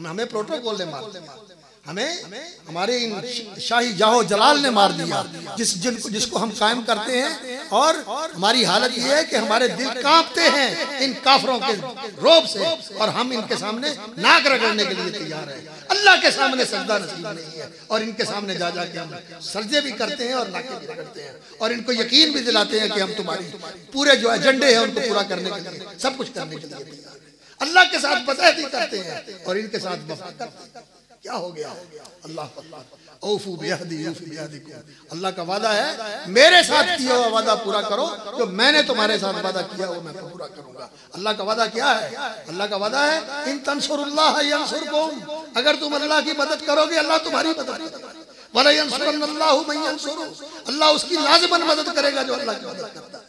हमें प्रोटोकॉल ने मार दिया, हमें हमारे इन शाही जाहो जलाल ने मार दिया जिसको हम कायम करते हैं। और हमारी हालत यह है कि हमारे दिल कांपते हैं इन काफरों के रोब से, और हम इनके सामने नाक रगड़ने के लिए तैयार हैं। अल्लाह के सामने सजदा नसीब नहीं है, और इनके सामने जा जाके हम सजदे भी करते हैं और नाके भी रगड़ते हैं, और इनको यकीन भी दिलाते हैं कि हम तुम्हारी पूरे जो एजेंडे हैं उनको पूरा करने के लिए सब कुछ करने के लिए तैयार हैं। अल्लाह के साथ बतैती करते हैं और इनके साथ वफा करते हैं। क्या हो गया? अल्लाह औफू बियहदी औफू बियहदिकुम, अल्लाह का वादा है मेरे साथ किया हुआ वादा पूरा करो, जो मैंने तुम्हारे साथ वादा किया वो मैं पूरा करूंगा। अल्लाह का वादा क्या है? अल्लाह का वादा है इन तंसुरुल्लाह यंसुरकुम, अगर तुम अल्लाह की मदद करोगे अल्लाह तुम्हारी मदद करेगा। वला यंसुरन्नल्लाहु मन यंसुरु, अल्लाह उसकी लाज़िमन मदद करेगा जो अल्लाह की मदद करता है।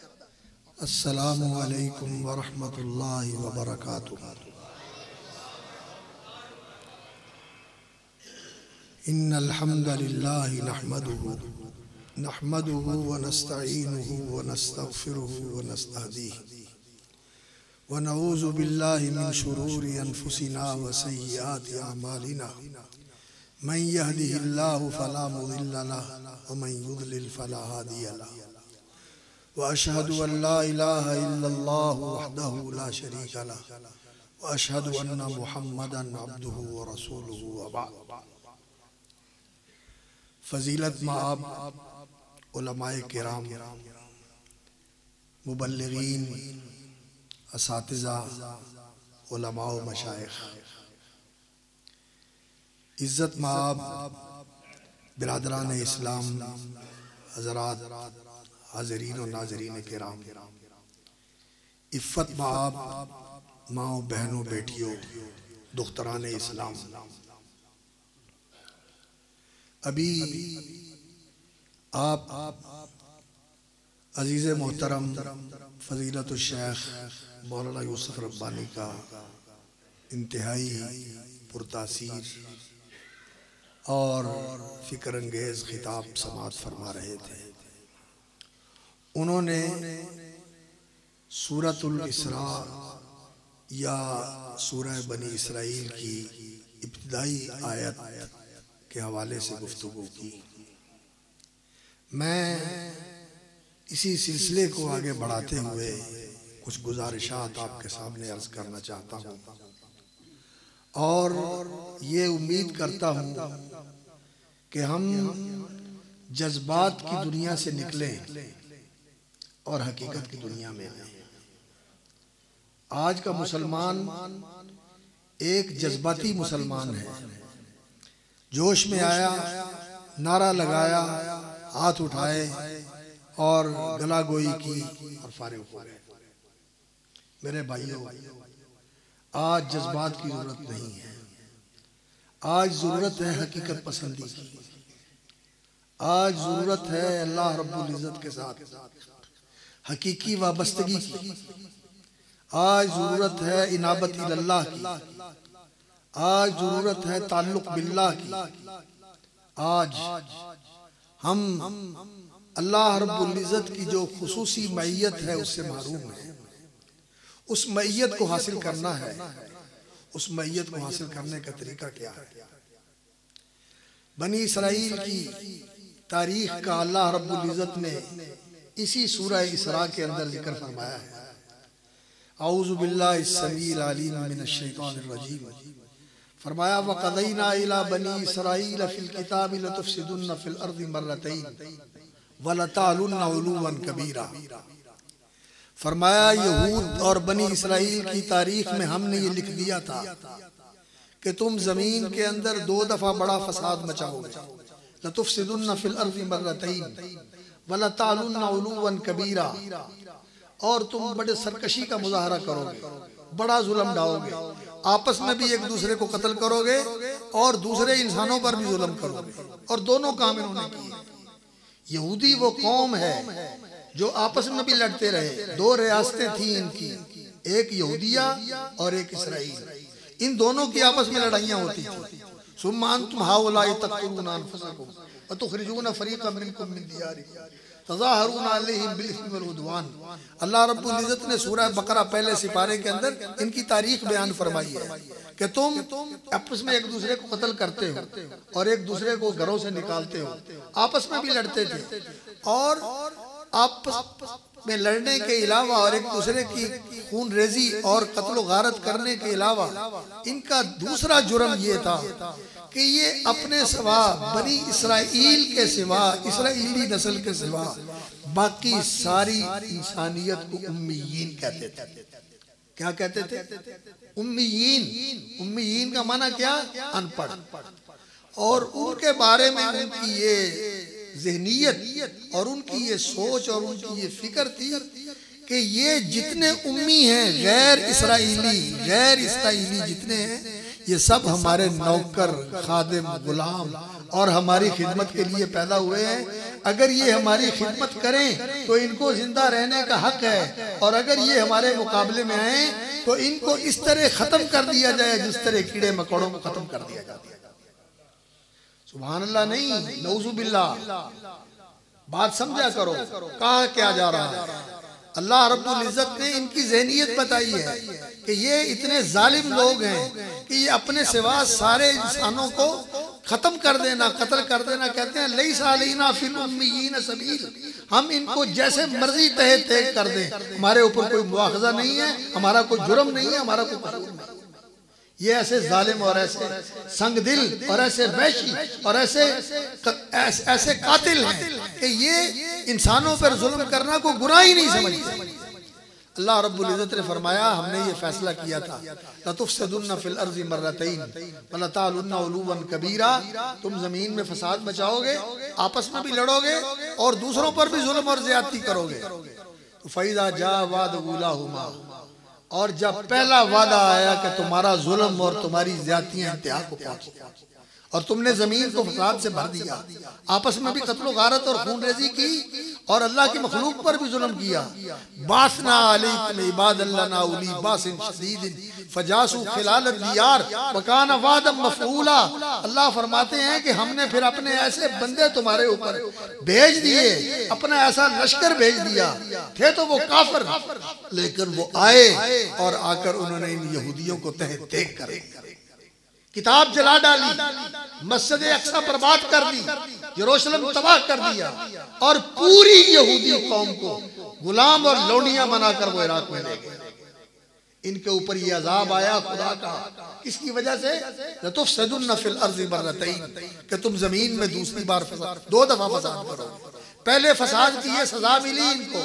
अस्सलामु अलैकुम व रहमतुल्लाहि व बरकातुहू। इन्नल हम्दलिल्लाहि नहमदुहु व नस्तईनुहु व नस्तगफिरुहु व नस्तहदीहु व नऊज़ु बिल्लाहि मिन शुरूरि अनफुसिना व सय्यिआति अमालिना मन यहदिहिल्लाहु फला मुदिल्ल लहु व मन युद्लिल फला हादिय लहु व अशहदु अन ला इलाहा इल्लल्लाहु वहदहु ला शरीका लहु व अशहदु अन्ना मुहम्मदन अब्दुहु व रसूलुहु व बाद। फजीलत माब उलमाए किराम, मुबल्लिगीन, असातिज़ा, उलमा व मशाइख, इज़्ज़त माब बिरादरान इस्लाम, हज़रात, हाज़रीन व नाज़रीन किराम, इफ़्फ़त माब माओ बहनों बेटियों, दुख्तरान इस्लाम, अभी आप अजीज़ मोहतरम फ़ज़ीलतुल शेख मौलाना यूसुफ रब्बानी का इंतहाई पुरतासीर और फ़िक्र अंगेज़ खिताब समाअत फरमा रहे थे। उन्होंने सूरतुल इसरा या सूरह बनी इसराइल की इब्तिदाई आयत के हवाले से गुफ्तगू की। मैं इसी सिलसिले को आगे बढ़ाते हुए कुछ गुजारिशात आपके सामने अर्ज करना चाहता हूँ, और ये उम्मीद करता हूँ कि हम जज्बात की दुनिया से निकलें और हकीकत की दुनिया में आए। आज का मुसलमान एक जज्बाती मुसलमान है, जोश में आया, नारा लगाया, हाथ उठाए और गला गोई की और फारिग हो गए। मेरे भाइयों, आज जज्बात की जरूरत नहीं है, आज जरूरत है हकीकत पसंदी की। आज जरूरत है अल्लाह रब्बुल इज़्ज़त के साथ हकीकी वाबस्तगी की। आज जरूरत है इनाबत इल्लाह की। आज जरूरत है ताल्लुक बिल्लाह की। आज हम अल्लाह रब्बुल इज़्ज़त की जो खुसूसी मैयत है उससे महरूम है। उस मैयत को हासिल करना है। उस मैयत को हासिल करने का तरीका क्या है? बनी इसराइल की तारीख का अल्लाह रब्बुल इज़्ज़त ने इसी सूरह इसरा के अंदर जिक्र फरमाया है। औज़ु बिल्लाहि समील अलीम मिनश शैतानिर रजीम। फरमाया वक़ज़ैना इला बनी इसराइल फिल किताबि लतुफ़सिदुन्न फिल अर्ज़ि मर्रतैन व लतअलुन्न उलुवन कबीरा। फरमाया यहूद और बनी इसराइल की तारीख में हमने ये लिख दिया था कि तुम जमीन के अंदर 2 दफा बड़ा फसाद मचाओगे। लतुफ़सिदुन्न फिल अर्ज़ि मर्रतैन व लतअलुन्न उलुवन कबीरा, और तुम बड़े सरकशी का मुजाहरा करोगे, बड़ा जुल्म ढाओगे, आपस में भी एक दूसरे को कत्ल करोगे और दूसरे इंसानों पर भी जुल्म करोगे। और दोनों काम इन्होंने किए। यहूदी वो कौम है जो आपस में भी लड़ते रहे। 2 रियासतें थी इनकी, एक यहूदिया और एक इसराइल। इन दोनों की आपस में लड़ाइयाँ होती थी। सुम्मा अंतुम हाउलाइ तक़तुलूना अनफुसकुम व तुखरिजूना फरीक़म मिनकुम मिन दियारिहिम तज़ाहरून अलैहिम बिल इस्मि वल उद्वान। अल्लाह रब्बुल इज्जत ने सूरह बकरा पहले सिपारे के अंदर इनकी तारीख बयान फरमाई है कि तुम आपस में एक दूसरे को कत्ल करते हो और एक दूसरे को घरों से निकालते हो, आपस में भी लड़ते थे, और आपस में लड़ने के अलावा और एक दूसरे की खून रेजी और कत्ल गारत करने के अलावा इनका दूसरा जुर्म ये था कि ये अपने सिवा बनी इसराइल के सिवा, इसराइली नस्ल के सिवा बाकी सारी इंसानियत को उम्मीयीन कहते थे। क्या कहते थे? उम्मीयीन। उम्मीयीन का माना क्या? अनपढ़। और उनके बारे में उनकी ये ज़हनियत और उनकी ये सोच और उनकी ये फिक्र थी कि ये जितने उम्मी हैं, गैर इसराइली जितने हैं, ये सब हमारे नौकर, खादिम, गुलाम और हमारी खिदमत के लिए पैदा हुए हैं। अगर ये हमारी खिदमत करें तो इनको जिंदा रहने का हक है, और अगर ये हमारे मुकाबले में आए तो इनको इस तरह खत्म कर दिया जाए जिस तरह कीड़े मकोड़ों को खत्म कर दिया जाता है। सुभान अल्लाह नहीं, नऊजुबिल्लाह। बात समझा करो, कहा क्या जा रहा है। अल्लाह रब्बुल इज्जत ने इनकी ज़हनियत बताई है कि ये इतने जालिम लोग हैं कि ये अपने सिवा सारे इंसानों को खत्म कर देना, कत्ल कर देना। कहते हैं लैसा अलैना फिल उम्मीयीन सबील, हम इनको जैसे मर्जी तहे तय कर दें, हमारे ऊपर कोई मुआखजा नहीं है, हमारा कोई जुर्म नहीं है, हमारा कोई कसूर नहीं। ये ऐसे जालिम और ऐसे संगदिल और ऐसे वैशी और ऐसे कातिल हैं कि ये इंसानों पर जुल्म करना को गुनाह ही नहीं समझते। अल्लाह रब्बुल इज्जत ने फरमाया, हमने ये फैसला किया था, लतुफ्सिदुन्ना फिल अर्ज़ि मर्रतैन व लतअलुन्ना उलूवन कबीरा, तुम जमीन में फसाद मचाओगे, आपस में भी लड़ोगे और दूसरों पर भी जुल्म और ज्यादती करोगे। तो फैज़ा जा वाद उलाहुमा, और जब पहला वादा आया कि तुम्हारा जुल्म और तुम्हारी ज्यादतियां इंतहा को पहुंची और तुमने जमीन को फसाद से भर दिया, आपस में भी कत्ल गारत और खून रेजी की और अल्लाह की मखलूक पर भी जुल्म किया, बासना अलैकुम इबादल्लाना उली बासिन शदीदिन फजासु खिलाल दियार वकाना वादम मफऊला। अल्लाह फरमाते हैं कि हमने फिर अपने ऐसे बंदे तुम्हारे ऊपर भेज दिए, अपना ऐसा लश्कर भेज दिया। थे तो वो काफिर, लेकिन वो आए और आकर उन्होंने इन यहूदियों को तह देख कर किताब जला डाली, मस्जिद अक्सा बर्बाद कर दी, यरूशलेम तबाह कर दिया और पूरी यहूदी कौम को गुलाम और लौंडियां बनाकर वो इराक में ले गए। इनके ऊपर ये अजाब आया खुदा का, किसकी वजह से? लतुफ्सिदुन्ना फिल अर्ज़ि मर्रतैन, कि तुम जमीन में दूसरी बार फसाद, 2 दफा फसाद करो। पहले फसाद की ये सजा मिली इनको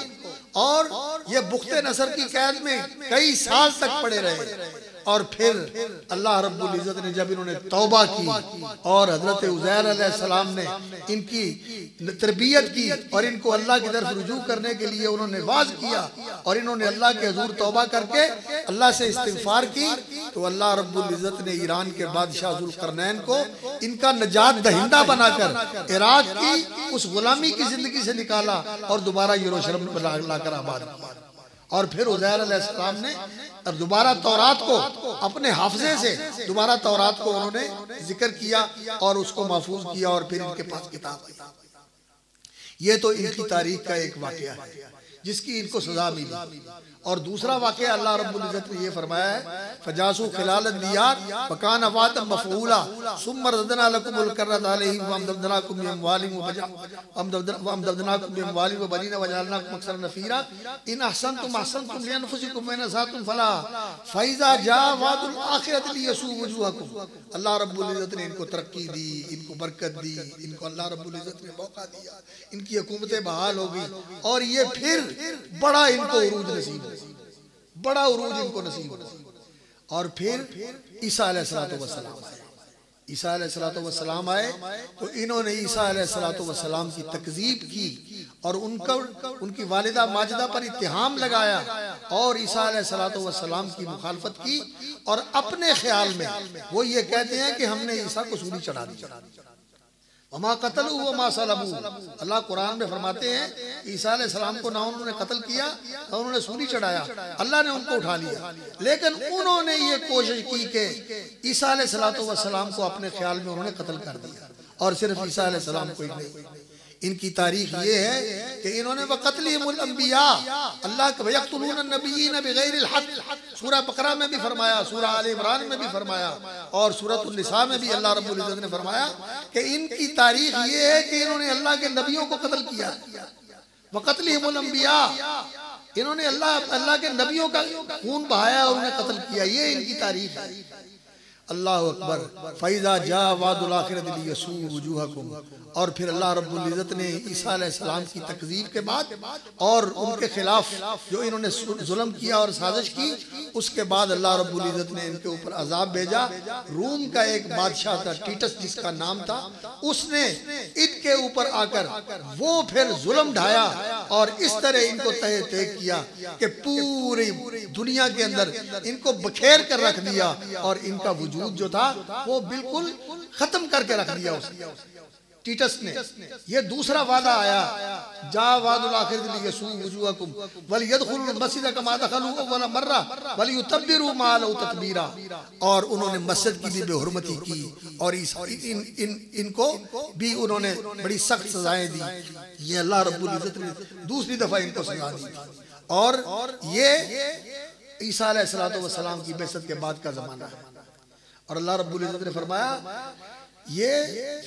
और ये बुख्ते नसर की कैद में कई साल तक पड़े रहे। और फिर अल्लाह रब्बुल इज्जत ने जब इन्होंने तौबा की और हजरत उज़ैर अलैहिस्सलाम ने इनकी तरबियत की और इनको अल्लाह की तरफ रुजू करने के लिए उन्होंने वाज किया और इन्होंने अल्लाह के हुजूर तौबा करके अल्लाह से इस्तिग़फ़ार की, तो अल्लाह रब्बुल इज्जत ने ईरान के बादशाह ज़ुल्क़रनैन को इनका नजात दहिंदा बनाकर इराक की उस गुलामी की जिंदगी से निकाला और दोबारा यरूशलेम में लाकर आबाद किया। और फिर उज़ैर अलैहिस्सलाम ने दोबारा तौरात को अपने हाफ़िज़े से दोबारा तौरात को उन्होंने जिक्र किया और उसको महफूज किया और फिर इनके पास किताब आई। ये तो इनकी तारीख का एक वाक़या है जिसकी इनको सजा मिली। और दूसरा वाक़या अल्लाह रब्बुल इज्जत ने ये फरमाया है, फजासु खिलाल दियार वकान वादम मफऊला सुम्मा रदना लकुमुल कररत अलैहिम व अमददनाकुम बिअमवालिम व बनीना वजअलनाकुम अक्सर नफीरा इन अहसनतुम अहसनतुम लिअनफुसिकुम व इन असाअतुम फला फइज़ा जा वादुल आखिरति लियसू वजूहकुम। अल्लाह रब्बुल इज्जत ने इनको तरक्की दी, इनको बरकत दी, इनको अल्लाह रब्बुल इज्जत ने मौका दिया, इनकी हुकूमतें बहाल हो गई और ये फिर बड़ा इनको उरूज नसीब, बड़ा उरूज इनको नसीब। और फिर ईसा अलैहिस्सलाम आए, ईसा अलैहिस्सलाम आए तो इन्होंने ईसा अलैहिस्सलाम की तकज़ीब की और उनकी वालिदा माजिदा पर इत्तिहाम लगाया और ईसा अलैहिस्सलाम की मुखालफत की और अपने ख्याल में वो ये कहते हैं कि हमने ईसा को सूली चढ़ा दिया। वमा कतलू वमा सलबू, अल्लाह कुरान में फरमाते हैं ईसा अलैहिस्सलाम को ना उन्होंने कत्ल किया ना उन्होंने सूली चढ़ाया, अल्लाह ने उनको उठा लिया। लेकिन उन्होंने ये कोशिश की कि ईसा अलैहिस्सलाम को अपने ख्याल में उन्होंने कत्ल कर दिया और सिर्फ ईसा अलैहिस्सलाम को ही नहीं, इनकी तारीख ये है कि इन्होंने वक़त्लिहिमुल अंबिया, अल्लाह के वयक़्तुलून नबिय्यीन बिग़ैरिल हक़, सूरह बकरा में भी फरमाया, सूरह आल इमरान में भी फरमाया और सूरह निसा में भी अल्लाह रब्बुल इज़्ज़त ने फरमाया कि इनकी तारीख ये है कि इन्होंने अल्लाह के नबियों को कत्ल किया। वक़त्लिहिमुल अंबिया, इन्होंने अल्लाह के नबियों का खून बहाया और उन्हें कत्ल किया, ये इनकी तारीख है। अल्लाह अकबर। फ़ैज़ा जा वादुल आखिरत लियसू वजूहकुम, और फिर अल्लाह रब्बुल इज़्ज़त ने ईसा अलैहिस्सलाम की तकज़ीब के बाद और उनके खिलाफ जो इन्होंने जुल्म किया और साजिश की, उसके बाद अल्लाह रब्बुल इज़्ज़त ने इनके ऊपर अजाब भेजा। रूम का एक बादशाह था टीटस जिसका नाम था, उसने इनके ऊपर आकर वो फिर जुल्म ढाया और इस तरह इनको तहे तय किया कि पूरी दुनिया के अंदर इनको बखेर कर रख दिया और इनका वजूद जो था वो बिल्कुल खत्म करके रख दिया उसने, टीटस ने। ये दूसरा वादा आया, जा वादुल आखिरत लियसू वजूहकुम वलियदखुलुल मस्जिद कमा दखलू अव्वल मर्रा वलियुतब्बिरू मा लहू ततबीरा, और उन्होंने मस्जिद की भी बेहुरमती की और इनको भी उन्होंने बड़ी सख्त सजाएं दी। ये अल्लाह रब्बुल इज़्ज़त ने दूसरी दफा इनको सजा दी और ये ईसा अलैहिस्सलातु वस्सलाम की बेइज्जत के बाद का जमाना है। और अल्लाह रब्बुल इज़्ज़त ने फरमाया ये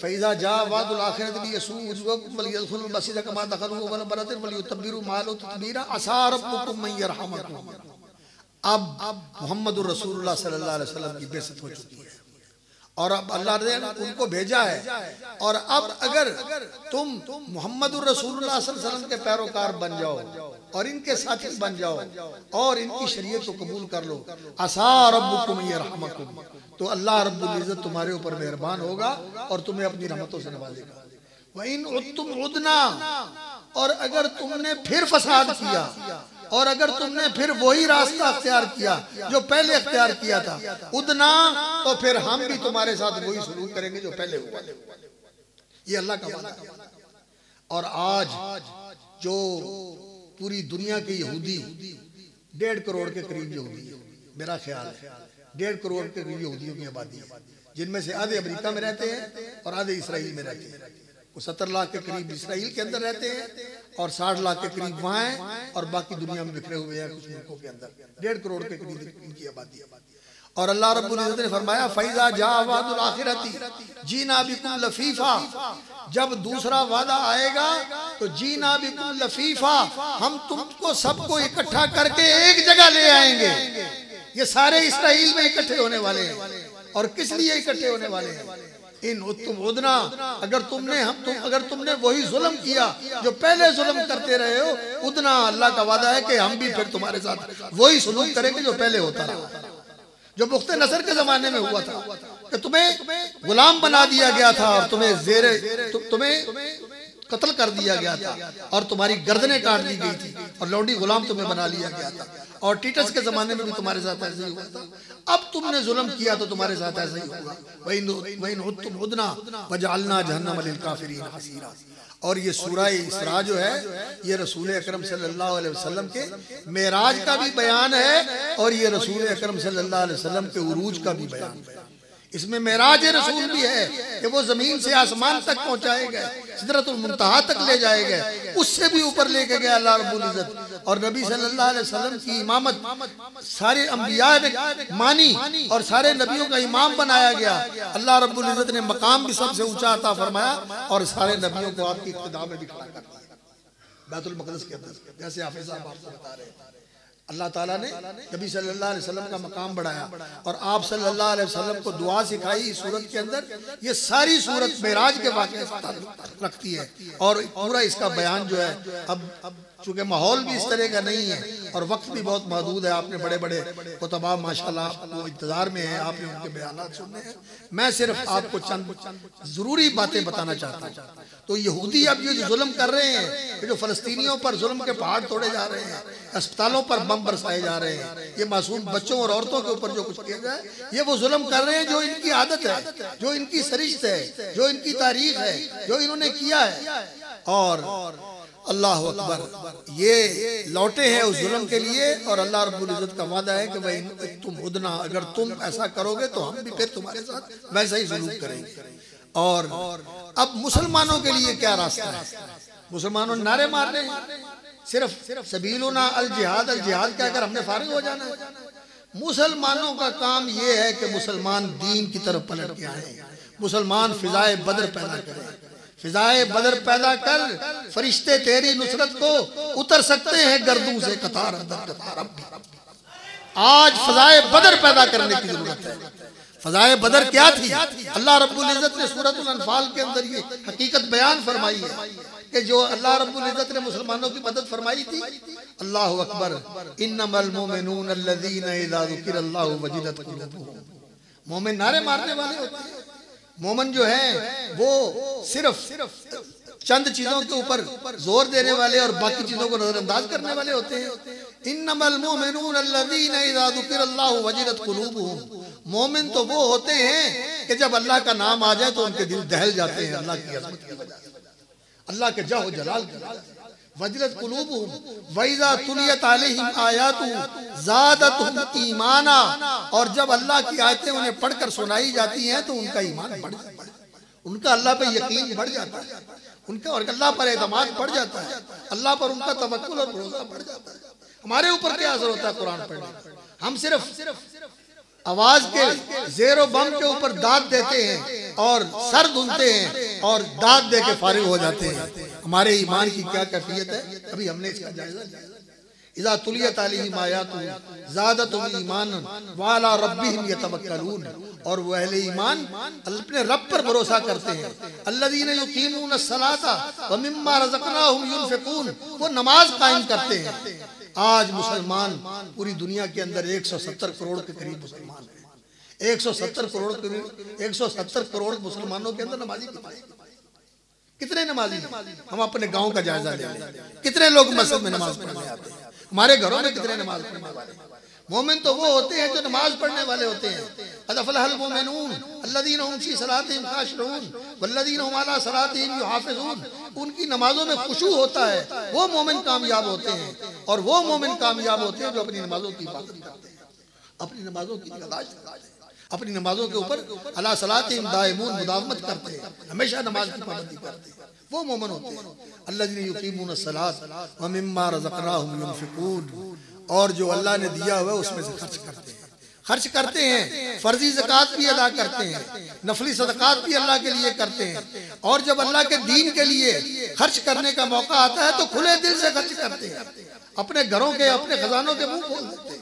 फ़ैज़ा जा वादुल आखिरत लियसू वजूहकुम वलियदखुलुल मस्जिद कमा दखलू अव्वल मर्रतिन वलियुतब्बिरू मा लहू ततबीरा असा रब्बुकुम मन यरहमकुम। अब मुहम्मदुर रसूलुल्लाह सल्लल्लाहु अलैहि वसल्लम की बेइज्जत हो चुकी है और अब अल्लाह ने उनको भेजा है, और अब अगर तुम मुहम्मदुर रसूलुल्लाह सल्लल्लाहु अलैहि वसल्लम के पैरोकार बन जाओ और इनके साथी बन जाओ और इनकी शरीयत को कबूल कर लो, असा रब्बुकुम यरहमकुम, तो अल्लाह रब्बुल इज़्ज़त तुम्हारे ऊपर मेहरबान होगा और तुम्हें अपनी रहमतों से नवाजेगा। व इन उद्तुम उदना, और अगर तुमने फिर फसाद किया और अगर तुमने फिर वही रास्ता अख्तियार किया जो पहले अख्तियार किया था, उदना, तो फिर हम भी तुम्हारे साथ वही सलूक करेंगे जो पहले हुआ। ये अल्लाह का वादा। और आज जो पूरी दुनिया के यहूदी 1.5 करोड़ के करीब यहूदी, मेरा ख्याल है 1.5 करोड़ के करीब यहूदियों की आबादी है, जिनमें से आधे अमेरिका में रहते हैं और आधे इसराइल में रहते हैं। वो 70 लाख के करीब इसराइल के अंदर रहते हैं और 60 लाख के करीब वहाँ हैं और बाकी दुनिया में बिखरे हुए हैं कुछ मुल्कों के अंदर। 1.5 करोड़ के करीब इनकी आबादी है। और अल्लाह रब्बुल इज़्ज़त ने फरमाया फ़ैज़ा जा वादुल आखिरती जीना बिकुम लफीफा, जब दूसरा वादा आएगा तो जीना बिकुम लफीफा, हम तुमको सबको इकट्ठा करके एक जगह ले आएंगे। ये सारे इसराइल में इकट्ठे होने वाले हैं। और किस लिए इकट्ठे होने वाले हैं? इन तुम उदना, अगर तुमने वही जुल्म किया जो पहले जुल्म करते रहे हो, उदना, अल्लाह का वादा है कि हम भी फिर तुम्हारे साथ वही सुलूक करेंगे जो पहले होता रहा, जो मुख्ते नसर के जमाने में हुआ था कि तुम्हें गुलाम बना दिया गया था और तुम्हें कत्ल कर दिया गया था और तुम्हारी गर्दनें काट दी गई थी और लौंडी गुलाम तुम्हें बना लिया गया था। और टीटस के जमाने में भी तुम्हारे साथ ऐसा ही हुआ था। अब तुमने जुल्म किया तो तुम्हारे साथ ऐसा ही होगा। वइन उद्तुम उदना वजअलना जहन्नम लिल काफिरीन हसीरा। और ये सूरह इसरा जो है ये रसूल अकरम सल्लल्लाहु अलैहि वसल्लम के मेराज का भी बयान है और ये रसूल अकरम सल्लल्लाहु अलैहि वसल्लम के उरूज का भी बयान है। इसमें मेराज रसूल भी है कि वो जमीन से आसमान तक पहुंचाए गए, सिदरतुल मुंतहा तक ले जाए गए, उससे भी ऊपर लेके गया अल्लाह रब्बुल इज़्ज़त। और नबी सल्लल्लाहु अलैहि वसल्लम की इमामत सारे अंबिया ने मानी और सारे नबियों का इमाम बनाया गया। अल्लाह रब्बुल इज़्ज़त ने मकाम भी सबसे ऊंचा अता फरमाया और सारे नबियों को आपकी इक्तिदा में भी खड़ा कर दिया बैतुल मक़दिस के अंदर, जैसे हाफिज़ साहब आपको बता रहे हैं। अल्लाह ताला ने नबी सल्लल्लाहु अलैहि वसल्लम का मकाम बढ़ाया और आप सल्लल्लाहु अलैहि वसल्लम को दुआ सिखाई इस सूरत के अंदर। ये सारी सूरत मेराज के वाक़े से ताल्लुक़ रखती है और पूरा इसका बयान जो है, अब चूँकि माहौल भी इस तरह का नहीं है और वक्त भी बहुत महदूद है, आपने बड़े बड़े खुतबा माशाल्लाह वो इंतज़ार में हैं, आपने उनके बयानात सुनने हैं। मैं सिर्फ आपको चंद ज़रूरी बातें बताना चाहता हूँ। तो यहूदी अब ये जो जुल्म कर रहे हैं, जो फ़लस्तीनियों पर जुल्म के पहाड़ तोड़े जा रहे हैं, अस्पतालों पर बम बरसाए जा रहे हैं, ये मासूम बच्चों और औरतों के ऊपर जो कुछ किया जाए, ये वो जुल्म कर रहे हैं जो इनकी आदत है, जो इनकी सरिश्त है, जो इनकी तारीख है, जो इन्होंने किया है। अल्लाह अकबर। ये लौटे हैं उस जुल्म के लिए और अल्लाह रब्बुल इज्जत का वादा है कि भाई तुम उदना, अगर तुम ऐसा करोगे तो हम भी फिर तुम्हारे साथ वैसा ही सलूक करेंगे। और अब मुसलमानों के लिए क्या रास्ता है? मुसलमानों नारे मार रहे हैं सिर्फ सबीलुना अल जिहाद कहकर हमने फारिग हो जाना है। मुसलमानों का काम ये है कि मुसलमान दीन की तरफ पलट के आए, मुसलमान फिजाए बदर पैदा करें। फिजाए बदर पैदा कर, फरिश्ते तेरी नुसरत को उतर सकते हैं गर्दों से कतार अंदर कतार। आज फिजाए बदर पैदा करने की जरूरत है। फिजाए बदर क्या थी? अल्लाह रब्बुल इज्जत ने सूरतुल अनफाल के अंदर ये हकीकत बयान फरमाई है कि जो अल्लाह रब्बुल इज्जत ने मुसलमानों की मदद फरमाई थी। अल्लाहु अकबर। इन्नमल मोमिनून अल्लज़ीना इज़ा ज़ुकिरल्लाहु वजिलत कुलूबुहुम। मोमिन नारे मारने वाले होते हैं। मोमिन जो है वो सिर्फ चंद चीजों के ऊपर जोर देने वाले और बाकी चीजों को नजरअंदाज करने वाले होते हैं। इन्नमल मोमिनून अल्लज़ीना इज़ा ज़ुकिरल्लाहु वजिलत कुलूबुहुम। मोमिन तो वो होते हैं कि जब अल्लाह का नाम आ जाए तो उनके दिल दहल जाते हैं अल्लाह की अज़मत की वजह से, अल्लाह के जाह जलाल की वजह से। वजलत कुलूबुहुम व इज़ा तुलियत अलैहिम आयातु ज़ादतहुम ईमाना। और जब अल्लाह की आयतें उन्हें पढ़कर सुनाई जाती हैं तो उनका ईमान बढ़ जाता है, उनका अल्लाह पे यकीन बढ़ जाता है, उनका और अल्लाह पर एतमाद बढ़ जाता है, अल्लाह पर उनका तवक्कुल और भरोसा बढ़ जाता है। हमारे ऊपर क्या असर होता है कुरान पढ़ने? हम सिर्फ आवाज के जेरो बम के ऊपर दाद देते हैं और सर धुनते हैं और दाद दे के फारिग हो जाते हैं। हमारे ईमान की क्या कैफियत है? अभी हमने इसका जायजा लिया। इज़ा तुलियत अलैहिम आयातु ज़ादतहुम ईमानन व अला रब्बिहिम यतवक्कलून। और वो अहले ईमान अपने रब पर भरोसा करते हैं। अल्लज़ीना युकीमून अस्सलाता व मिम्मा रज़क़नाहुम युनफ़िकून। वो नमाज कायम करते हैं। आज मुसलमान पूरी दुनिया के अंदर 170 करोड़ के करीब मुसलमान हैं। 170 करोड़ मुसलमानों के अंदर नमाजी कितने नमाजी? हम अपने गांव का जायजा ले लें, कितने लोग मस्जिद में नमाज पढ़ने आते हैं? हमारे घरों में कितने नमाज पढ़ने वाले? मोमिन तो वो होते हैं जो नमाज पढ़ने वाले होते हैं। क़द अफ़लहल मोमिनून अल्लज़ीना हुम फ़ी सलातिहिम ख़ाशिऊन वल्लज़ीना हुम अला सलातिहिम युहाफ़िज़ून। उनकी नमाजों में खुशू होता है, वो मोमिन कामयाब होते हैं। और वो मोमिन कामयाब होते हैं जो अपनी नमाजों की हिफाज़त करते हैं, अपनी नमाजों की निगहदाश्त करते हैं, अपनी नमाजों के ऊपर अला सलातिहिम दाइमून मुदावमत करते हैं, हमेशा नमाज की पाबंदी करते हैं। वो मोमिन होते हैं। अल्लज़ीना युक़ीमून अस्सलात व मिम्मा रज़क़नाहुम युनफ़िकून। और जो अल्लाह ने दिया हुआ उसमें से खर्च करते हैं। फर्जी ज़कात भी अदा करते हैं, नफली सदक़ात भी अल्लाह के लिए करते हैं। और जब अल्लाह के दीन के लिए खर्च करने का मौका आता है तो खुले दिल से खर्च करते हैं, अपने घरों के अपने खजानों के मुंह खोल देते हैं।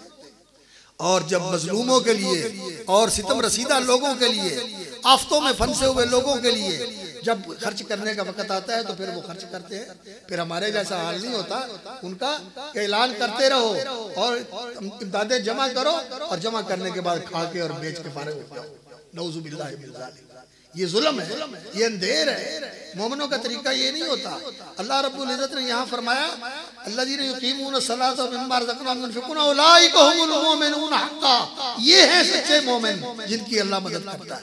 और जब मजलूमों के लिए और सितम रसीदा लोगों के लिए, आफतों में फंसे हुए लोगों के लिए जब खर्च करने का वक्त आता है तो फिर वो खर्च करते हैं। फिर हमारे जैसा हाल नहीं होता उनका कि ऐलान करते रहो और इमदादें जमा करो और जमा करने के बाद खा के और बेच के फारिग हो जाओ। नऊज़ुबिल्लाहि मिन ज़ालिक। ये जुल्म है, ये अंधेर है। मोमिनों का तरीका ये नहीं होता। अल्लाह रब्बुल इज़्ज़त ने यहाँ फरमाया अल्लज़ीना युक़ीमूना अस्सलाता व मिम्मा रज़क़नाहुम युनफ़िक़ून उलाइका हुमुल मोमिनून हक़्क़ा। ये हैं सच्चे मोमिन जिनकी अल्लाह मदद करता है।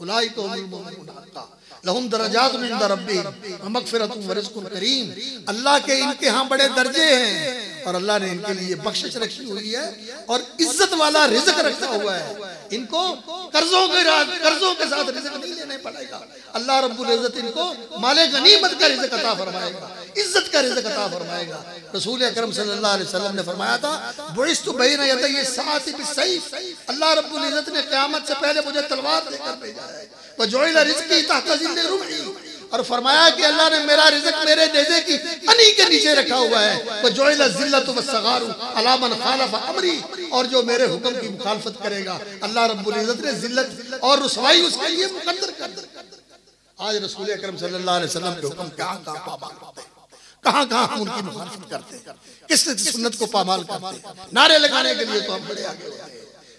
उलाइका हुमुल मोमिनून हक़्क़ा लहुम दरजातुन इंदा रब्बिहिम व मग़फ़िरतुन व रिज़्क़ुन करीम। अल्लाह के इनके यहाँ बड़े दर्जे हैं और अल्लाह ने इनके लिए बख्शिश रखी हुई है और इज्जत वाला रिज़्क़ रखा हुआ है। इनको कर्जों के साथ रिज़्क़ नहीं लेना पड़ेगा। अल्लाह रब्बुल इज़्ज़त इनको माले गनीमत का रिज़्क़ अता फरमाएगा, इज्जत का रिज़्क़ अता फरमाएगा। रसूल अकरम सल्लल्लाहु अलैहि वसल्लम ने फरमाया था बुइस्तु बैना यदै साअति बिस्सैफ। अल्लाह रब्बुल इज़्ज़त ने क़यामत से पहले मुझे तलवार देकर भेजा है। व जुइल रिज़्क़ी तहत ज़िल्ल रुमही। और फरमाया कि अल्लाह ने मेरा रिज़्क़ मेरे नेज़े की अनी के नीचे रखा हुआ है। व जुइल ज़िल्लतु वस्सगारु अला मन खालफ अमरी। और जो मेरे हुक्म की मुखालफत करेगा अल्लाह रब्बुल इज़्ज़त ने जिल्लत और रुसवाई उसके लिए मुकद्दर कर दी। आज रसूल अकरम सल्लल्लाहु अलैहि वसल्लम के हुक्म कहाँ पामाल करते हैं, कहाँ हम उनकी मुखालफत करते हैं, किस सुन्नत को पामाल करते हैं। नारे लगाने के लिए तो हम बड़े आगे होते हैं,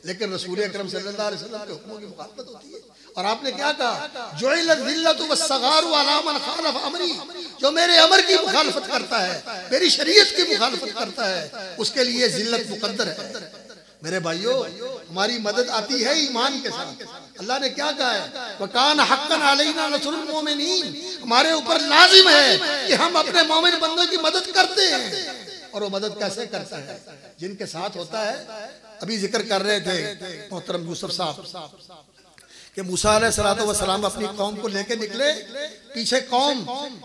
लेकिन रसूल अकरम सल्लल्लाहु अलैहि वसल्लम के हुक्मों की मुखालफत होती है। और आपने क्या कहा जुइलत ज़िल्लतु वस्सगारु अला मन खालफ अमरी। जो मेरे अमर की मुखालफत करता है, मेरी शरीयत की मुखालफत करता है, उसके लिए जिल्लत मुकद्दर है। मेरे भाइयों, हमारी मदद आती है ईमान के साथ। अल्लाह ने क्या कहा है, वकान हक्कन अलैना नसरुल मोमिनीन, हमारे ऊपर लाजिम है कि हम अपने मोमिन बंदों की मदद करते हैं। और वो मदद कैसे करता है, जिनके साथ होता है। अभी जिक्र कर रहे थे मोहतरम यूसुफ साहब कि मूसा अलैहिस्सलातु वस्सलाम अपनी कौम को लेके निकले, पीछे कौम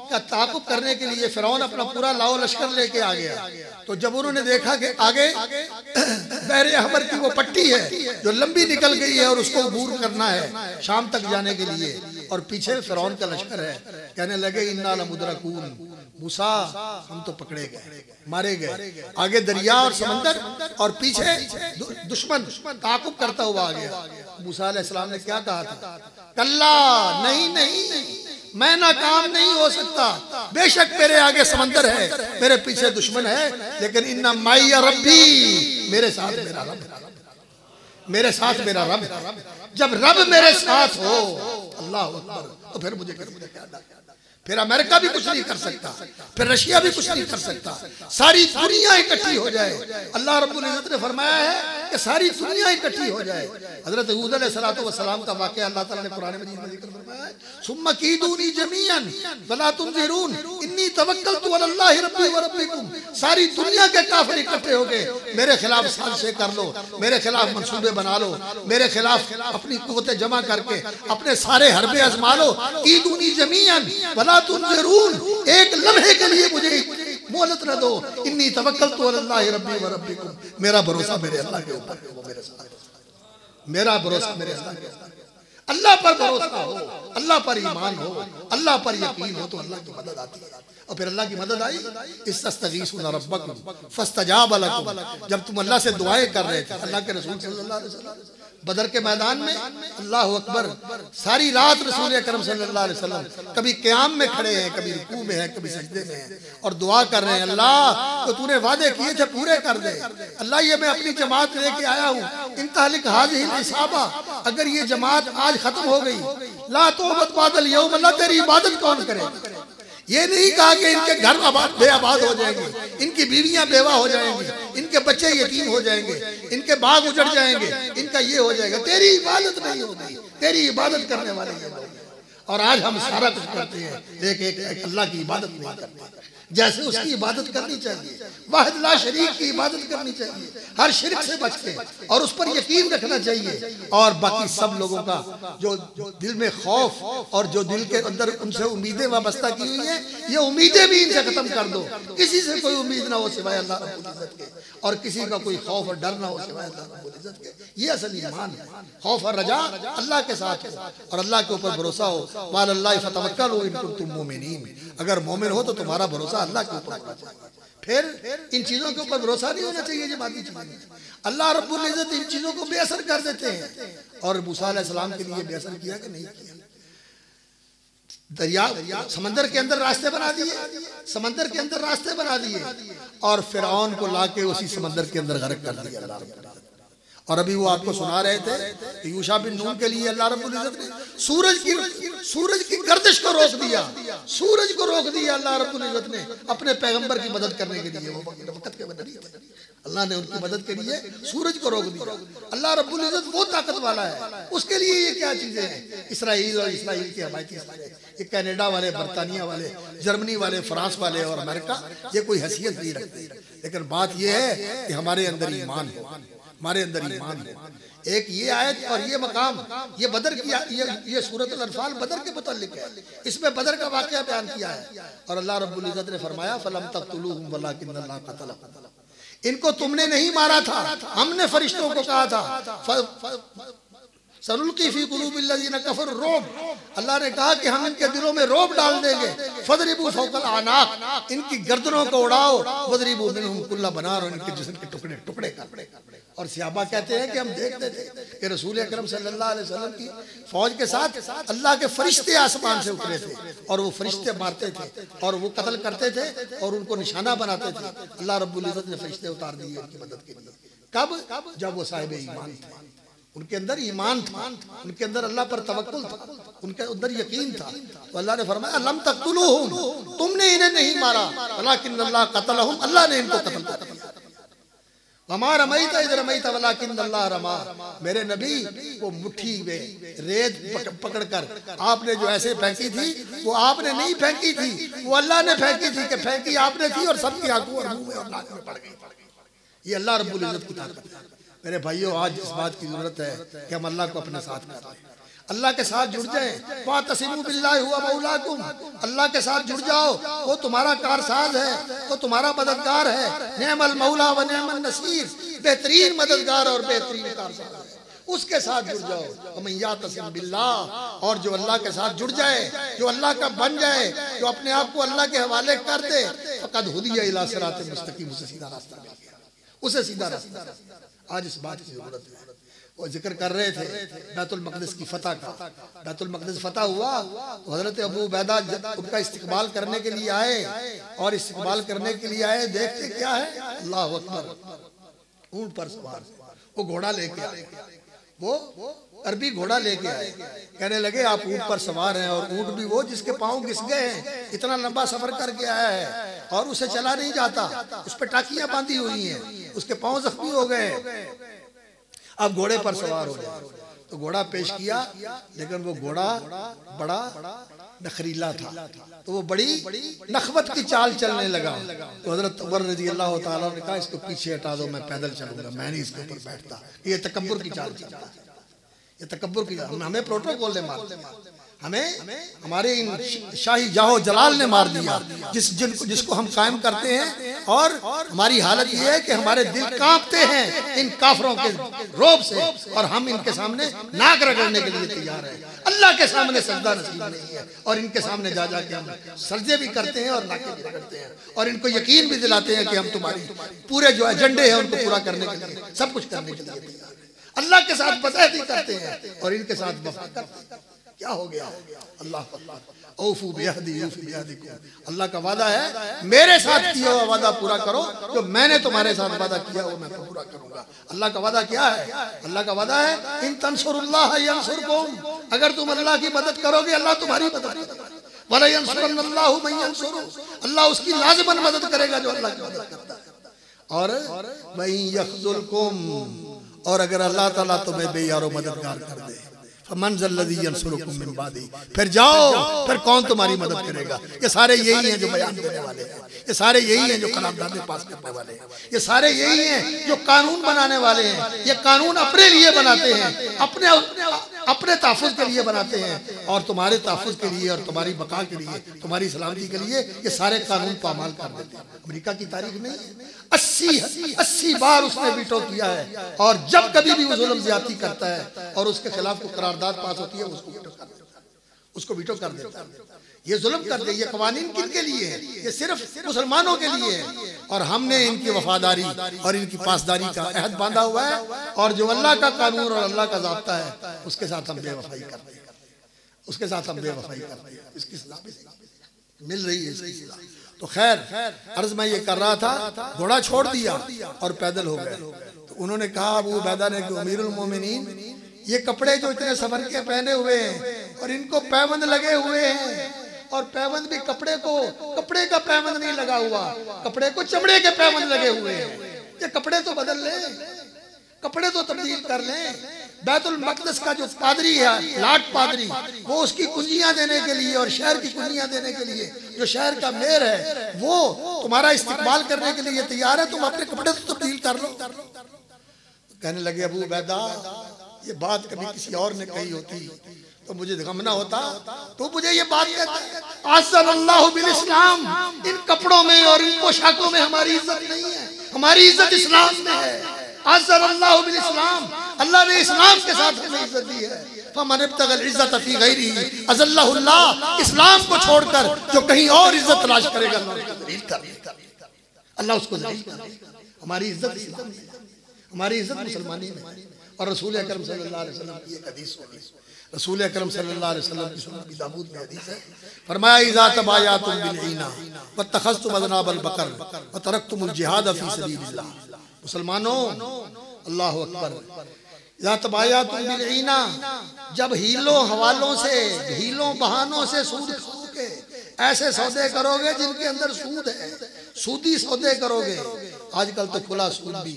का ताक़ुब करने के लिए फिरौन अपना पूरा लाओ लश्कर लेके आ गया। तो जब उन्होंने देखा कि आगे बहरे अहमर की वो पट्टी है जो लंबी निकल गई है और उसको अबूर करना है शाम तक जाने के लिए, और पीछे फिरौन का लश्कर है, कहने लगे इन्ना लमुदरकून, मूसा हम तो पकड़े गए, मारे गए। आगे दरिया और समंदर और पीछे दुश्मन ताक़ुब करता हुआ आ गया। मूसा अलैहिस्सलाम ने क्या कहा था, कल्ला नहीं नहीं, मैं नाकाम नहीं हो सकता, बेशक मेरे आगे समंदर है, मेरे पीछे दुश्मन है, लेकिन इन्ना माइया रब्बी, मेरे साथ मेरा रब, मेरे साथ मेरा रब। जब रब मेरे साथ हो, अल्लाह अकबर, तो फिर मुझे क्या डर, फिर अमेरिका भी कुछ नहीं कर सकता, फिर रशिया भी कुछ नहीं कर सकता, सारी दुनिया इकट्ठी हो जाए। अल्लाह रब्बुल इज्जत ने फरमाया है कि सारी दुनिया इकट्ठी हो जाए। हजरत हूद अलैहिस्सलातु वस्सलाम का वाक़या अल्लाह ताला ने कुरान मजीद में जिक्र फरमाया है, सुम्मा कीदूनी जमीअन वला तुनज़िरून इन्नी तवक्कलतु अलल्लाहि रब्बी व रब्बिकुम, सारी दुनिया के काफिर इकट्ठे हो गए, मेरे खिलाफ साजिशें कर लो, मेरे खिलाफ मंसूबे बना लो, मेरे खिलाफ अपनी कुव्वतें जमा करके अपने सारे हरबे आजमा लो। कीदूनी जमीअन वला तुनज़िरून, एक लम्हे के लिए मुझे मोहलत न दो, इन्नी तवक्कलतु अलल्लाहि रब्बी व रब्बिकुम, मेरा भरोसा मेरे अल्लाह के ऊपर है, वो मेरे साथ, मेरा भरोसा मेरे अल्लाह के ऊपर। अल्लाह पर भरोसा हो, अल्लाह पर ईमान हो, अल्लाह पर यकीन हो, तो अल्लाह की मदद आती है। और फिर अल्लाह की मदद आई, इस्तगीसूना रब्बकुम फस्तजाब लकुम, जब तुम अल्लाह से दुआएं कर रहे थे, अल्लाह के रसूल सल्लल्लाहु अलैहि वसल्लम बदर के मैदान में, अल्लाह अकबर, सारी रात रसूल अकरम सल्लल्लाहु अलैहि वसल्लम कभी क़याम में खड़े हैं, कभी रुकू में हैं, कभी सजदे में हैं, और दुआ कर रहे हैं, अल्लाह तो तूने वादे किए थे पूरे कर दे। अल्लाह ये मैं अपनी जमात लेके आया हूँ, इंतहलिक हाज़िहिल इसाबा, अगर ये जमात आज खत्म हो गई, ला तौबत बादल यौम, अल्लाह तेरी इबादत कौन करे। ये नहीं कहा कि इनके घर बेआबाद हो जाएंगे, इनकी बीवियां बेवा हो जाएंगी, इनके बच्चे यतीम हो जाएंगे, इनके बाग उजड़ जाएंगे, इनका ये हो जाएगा, तेरी इबादत नहीं होगी, तेरी इबादत करने वाले ये लोग। और आज हम सारा कुछ करते हैं, एक अल्लाह की इबादत नहीं करते, जैसे उसकी इबादत करनी चाहिए, वाहिद ला शरीक की इबादत करनी चाहिए, हर शिरक से बच के और उस पर यकीन रखना चाहिए। और बाकी सब लोगों का जो दिल में खौफ और जो दिल के अंदर उनसे उम्मीदें वाबस्ता की हुई हैं, ये उम्मीदें भी इनसे खत्म कर दो। किसी से कोई उम्मीद ना हो सिवाय अल्लाह रब्बुल इज्जत के, और किसी का कोई खौफ और डर ना हो सिवाय अल्लाह रब्बुल इज्जत के। ये असल ईमान है, खौफ और रजा अल्लाह के साथ हो और अल्लाह के ऊपर भरोसा हो। वअलल्लाहि फतवक्कलू इन कुंतुम मुमिनीन, अगर मोमिन हो तो तुम्हारा भरोसा अल्लाह के ऊपर होना चाहिए। फिर इन चीजों के ऊपर भरोसा नहीं होना चाहिए जो बाकी चीजें। अल्लाह रब्बुल इज्जत इन चीजों को बेअसर कर देते हैं, और मूसा अलैहिस्सलाम के लिए बेअसर किया कि नहीं किया। दरिया समंदर के अंदर रास्ते बना दिए, समंदर के अंदर रास्ते बना दिए, और फिरौन को लाके उसी समंदर के अंदर गर्क कर दिया अल्लाह रब्बुल इज्जत। और अभी वो आपको सुना रहे थे कि यूशा बिन नून के लिए अल्लाह रब्बुल इज्जत ने सूरज की गर्दिश को रोक दिया, सूरज को रोक दिया अल्लाह रब्बुल इज्जत ने अपने पैगंबर की मदद करने के लिए। वो वक्त के बदली अल्लाह ने उनकी मदद के लिए सूरज को रोक दिया। अल्लाह रब्बुल इज्जत वो ताकत वाला है, उसके लिए ये क्या चीजें हैं। इसराइल और इसराइल के हमायती ये कनाडा वाले, बरतानिया वाले, जर्मनी वाले, फ्रांस वाले और अमेरिका, ये कोई हैसियत नहीं रखते, लेकिन बात ये है कि हमारे अंदर ईमान है, हमारे अंदर ईमान है। एक ये आयत और ये मकाम, ये बदर की, ये सूरतुल अनफाल बदर के मुताल्लिक है, इसमें बदर का वाकया बयान किया है। और अल्लाह रब्बुल इज्जत ने फरमाया फलम तक़तुलूहुम वलाकिन्नल्लाह क़तलहुम, इनको तुमने नहीं मारा था, हमने फरिश्तों को कहा था सनुल्की फी कुलूबिल्लज़ीना कफ़रू रुब, अल्लाह ने कहा कि हम इनके दिलों में रोब डाल देंगे। फदरिबू फौकल आनाक, इनकी गर्दनों को उड़ाओ, वदरिबू मिनहुम कुल्ला बनार, इनके जिस्म के टुकड़े टुकड़े कर। और सहाबा कहते हैं कि हम देखते थे कि रसूल अकरम सल्लल्लाहु अलैहि वसल्लम की फौज के साथ अल्लाह के फरिश्ते आसमान से उतरे थे, और वो फरिश्ते मारते थे और वो कत्ल करते थे और उनको निशाना बनाते थे। अल्लाह रब्बुल इज्जत ने फरिश्ते उतार दिए उनकी मदद के लिए। कब? जब वो साहिब ईमान थे, उनके अंदर ईमान था, उनके अंदर अल्लाह पर तवक्कुल था, उनके अंदर यकीन था। तो अल्लाह ने फरमाया लम तक़तुलूहुम, तुमने इन्हें नहीं मारा, वलाकिन्नल्लाह क़तलहुम, अल्लाह ने इनको कत्ल कर दिया। वमा रमैत इज़ रमैत वलाकिन अल्लाह रमा। मेरे नबी वो मुट्ठी में रेत पकड़कर आपने जो ऐसे फेंकी थी, वो आपने नहीं फेंकी थी, वो अल्लाह ने फेंकी थी। कि फेंकी आपने थी और सबकी आंखों और मुंह में और नाक में पड़ गई। ये अल्लाह रब्बुल इज्जत की ताकत है। मेरे भाइयों, आज इस बात की जरूरत है कि हम अल्लाह को अपने साथ कर लें, अल्लाह के साथ जुड़ जाए। वातसिमू बिल्लाहि हुवा मौलाकुम, अल्लाह के साथ जुड़ जाओ, वो तुम्हारा कारसाज है, वो तुम्हारा मददगार है। नेमल मौला व नेमन नसीर, बेहतरीन मददगार और बेहतरीन कारसाज है, उसके साथ जुड़ जाओ। यातसिम बिल्लाह, और जो अल्लाह के साथ जुड़ जाए, जो अल्लाह का बन जाए, जो अपने आप को अल्लाह के हवाले कर दे, फक़द हुदिया इला सिरातिन मुस्तकीम, उसे सीधा रास्ता मिल गया, उसे सीधा रास्ता। आज इस बात की जरूरत है। वो जिक्र कर रहे थे बैतुल मक़दिस की फतह का। बैतुल मक़दिस फतह हुआ तो हज़रत अबू उबैदा उनका इस्तिक़बाल करने के लिए आए, और इस्तिक़बाल करने के लिए आए, देखते क्या है, अल्लाह अकबर, ऊंट पर सवार, वो घोड़ा लेके आए, वो अरबी घोड़ा लेके आए। कहने लगे आप ऊंट पर सवार हैं, और ऊंट भी वो जिसके पाँव घिस गए हैं, इतना लंबा सफर करके आया है और उसे चला नहीं जाता, उस पर टाकियां बांधी हुई हैं, उसके पाँव जख्मी हो गए। अब घोड़े पर सवार हो जाए। तो घोड़ा पेश किया, लेकिन वो घोड़ा बड़ा नखरीला था, तो वो बड़ी नखवत की चाल चलने लगा। तो हजरत उमर रज़ी अल्लाह ताला ने कहा इसको पीछे हटा दो, मैं पैदल चलूंगा, मैं नहीं इसके ऊपर बैठता। ये तकब्बुर की चाल चलता है, ये तकब्बुर की। हमें प्रोटोकॉल ने मार दिया, हमें हमारे इन शाही जाहो जलाल ने मार दिया, जिसको हम कायम करते हैं। और हमारी हालत ये है कि हमारे दिल कांपते हैं इन काफरों के रोब से, और हम इनके सामने नाक रगड़ने के लिए तैयार हैं। अल्लाह के सामने सजदा नसीब नहीं है, और इनके सामने जा जाके हम सजदे भी करते हैं और नाके भी रगड़ते हैं, और इनको यकीन भी दिलाते हैं कि हम तुम्हारी पूरे जो एजेंडे हैं उनको पूरा करने के लिए, सब कुछ करने के लिए तैयार हैं। अल्लाह के साथ बतैती करते हैं और इनके साथ वफा करते हैं। क्या हो गया? अल्लाह औफू बिअहदी औफू बिअहदिकुम, अल्लाह का वादा है मेरे साथ किया हुआ वादा पूरा करो, जो मैंने तुम्हारे साथ वादा किया वो मैं पूरा करूंगा। अल्लाह का वादा क्या है? अल्लाह का वादा है इन तंसुरुल्लाह यंसुरकुम, अगर तुम अल्लाह की मदद करोगे अल्लाह तुम्हारी मदद करेगा। वला यंसुरन्नल्लाहु मन यंसुरु, अल्लाह उसकी लाज़िमन मदद करेगा जो अल्लाह की मदद करता है। और वही यखजुलकुम, और अगर अल्लाह ताला तुम्हें बेयारो मददगार कर दे, फिर जाओ, फिर कौन तुम्हारी मदद करेगा? ये सारे यही हैं जो बयान देने वाले हैं, ये सारे यही हैं जो कलामनामे पास करने वाले हैं, ये सारे यही हैं जो कानून बनाने वाले हैं। ये कानून अपने लिए बनाते हैं, अपने तहफ़्फ़ुज़ के लिए बनाते हैं, और तुम्हारे तहफ़्फ़ुज़ के लिए और तुम्हारी बका के लिए, तुम्हारी सलामती के लिए ये सारे कानून पामाल कर देते हैं। अमेरिका की तारीख नहीं है, 80 बार उसने वीटो किया है, और जब कभी भी वो जुल्म ज्यादती करता है और उसके खिलाफ कोई करारदाद पास होती है उसको वीटो कर देता है। ये जुल्म कर दे, ये कवानीन किनके लिए है? ये सिर्फ मुसलमानों के लिए है, और हमने इनकी वफादारी और इनकी पासदारी का अहद बांधा हुआ है, और जो अल्लाह का कानून और अल्लाह का ज़ाब्ता है उसके साथ हम बेवफाई करते हैं, उसके साथ हम बेवफाई करते हैं। इसकी सलाह मिल रही है, इसकी सलाह। तो खैर अर्ज मैं ये कर रहा था, घोड़ा छोड़ दिया और पैदल हो गए। तो उन्होंने कहा अबू उबैदा ने कि अमीरुल मोमिनीन, ये कपड़े जो इतने सबर के पहने हुए हैं और इनको पैबंद लगे हुए हैं, और पैबंद भी कपड़े का पैबंद नहीं लगा हुआ, कपड़े को चमड़े के पैबंद लगे हुए हैं। ये कपड़े तो बदल लें, कपड़े तो तब्दील कर लें। बैतुल मक़दिस का जो पादरी है, लाट पादरी, वो उसकी कुंजियां देने के लिए और शहर की कुंजियां देने के लिए, जो शहर का मेयर है, वो तुम्हारा इस्तिकबाल करने के लिए तैयार है, तुम अपने कपड़े तो तब्दील कर लो। कहने लगे अबू उबैदा, ये बात कभी किसी और ने कही होती तो मुझे गम ना होता, तो मुझे ये बात कहता अज़्ज़ल्लाहु बिल इस्लाम, इन कपड़ों में और इन पोशाकों में हमारी इज्जत नहीं है, हमारी इज्जत इस्लाम में है। अज़्ज़ल्लाहु बिल इस्लाम, अल्लाह ने इस्लाम के साथ हमें इज्जत दी है। फमन इब्तगल इज्जत फी गैरिही अज़ल्लहु अल्लाह, इस्लाम को छोड़कर जो कहीं और इज्जत तलाश करेगा अल्लाह उसको ज़लील कर देगा। हमारी इज्जत इस्लाम में, हमारी इज्जत मुसलमानी में। और रसूल अकरम सल्लल्लाहु अलैहि वसल्लम की एक हदीस है, रसूल अकरम सल्लल्लाहु अलैहि वसल्लम की सुनन अबू दाऊद में हदीस है, फरमाया इज़ा तबायातुम बिल ईना वत्तखज़्तुम अज़नाबल बकर व तरक्तुमुल जिहाद फी सबीलिल्लाह। मुसलमानों, अल्लाहु अकबर, इज़ा तबायातुम बिल ईना, जब हीलों हवालों से, हीलों बहानों से सूद खा के ऐसे सौदे करोगे जिनके अंदर सूद है, सूदी सौदे करोगे। आजकल तो खुला सूद भी,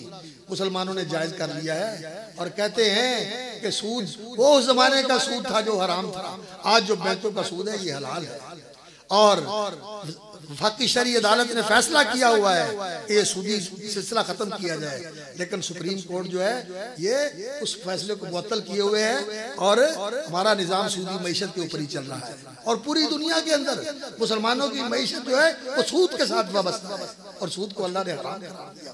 मुसलमानों ने जायज कर लिया है और कहते हैं कि सूद वो उस जमाने का सूद था जो हराम था, आज जो बैंकों का सूद है ये हलाल है। और वफाकी शरई अदालत ने फैसला किया हुआ है कि ये सूदी सिलसिला खत्म किया जाए, लेकिन सुप्रीम कोर्ट जो है ये उस फैसले को मुअत्तल किए हुए है और हमारा निज़ाम सूदी मईशत के ऊपर ही चल रहा है। और पूरी दुनिया के अंदर मुसलमानों की मईशत जो है वो सूद के साथ वाबस्ता है और सूद को अल्लाह ने हराम करार दिया।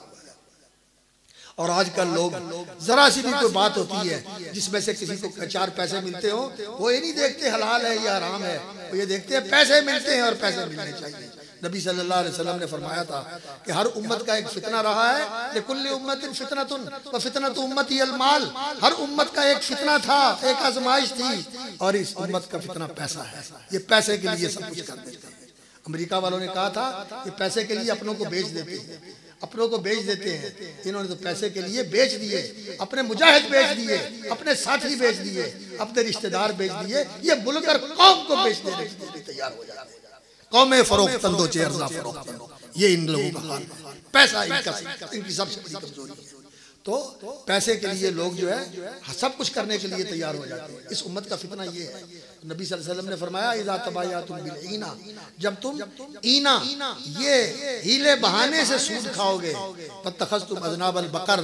और आजकल लोग जरा सी भी कोई बात होती है जिसमें से किसी को 4 पैसे मिलते हो, वो ये नहीं देखते हलाल है या हराम है, वो ये देखते हैं पैसे मिलते हैं और पैसे मिलने चाहिए। नबी सल्लल्लाहु अलैहि वसल्लम ने फरमाया था कि हर उम्मत का एक फितना रहा है, लिकुल्लि उम्मतिन फितनतुन व फितनतु उम्मती अल माल। हर उम्मत का एक फितना था, एक आजमाइश थी, और इस उम्मत का फितना पैसा है। ये पैसे के लिए सब कुछ कर देते हैं। अमेरिका वालों ने कहा था कि पैसे के लिए अपनों को बेच देते हैं, अपनों को बेच देते हैं। इन्होंने तो पैसे के लिए बेच दिए, अपने मुजाहिद बेच दिए, अपने साथी बेच दिए, अपने रिश्तेदार बेच दिए, ये मुल्क और कौम को बेच देने के लिए तैयार हो जाते हैं। कौमें फरोख्तन दो चेरजा फरोख्तन, ये इन लोगों का हाल है। पैसा इनकी सबसे बड़ी कमजोरी है। तो पैसे के लिए लोग जो है सब कुछ करने के लिए तैयार हो जाते हैं। इस उम्मत का फितना ये है। नबी सल्लल्लाहु अलैहि वसल्लम ने फरमाया इज़ा तबायातुम बिल ईना, जब तुम ईना ये हीले बहाने से सूद खाओगे, फतखस्तुम अज़नाबल बकर,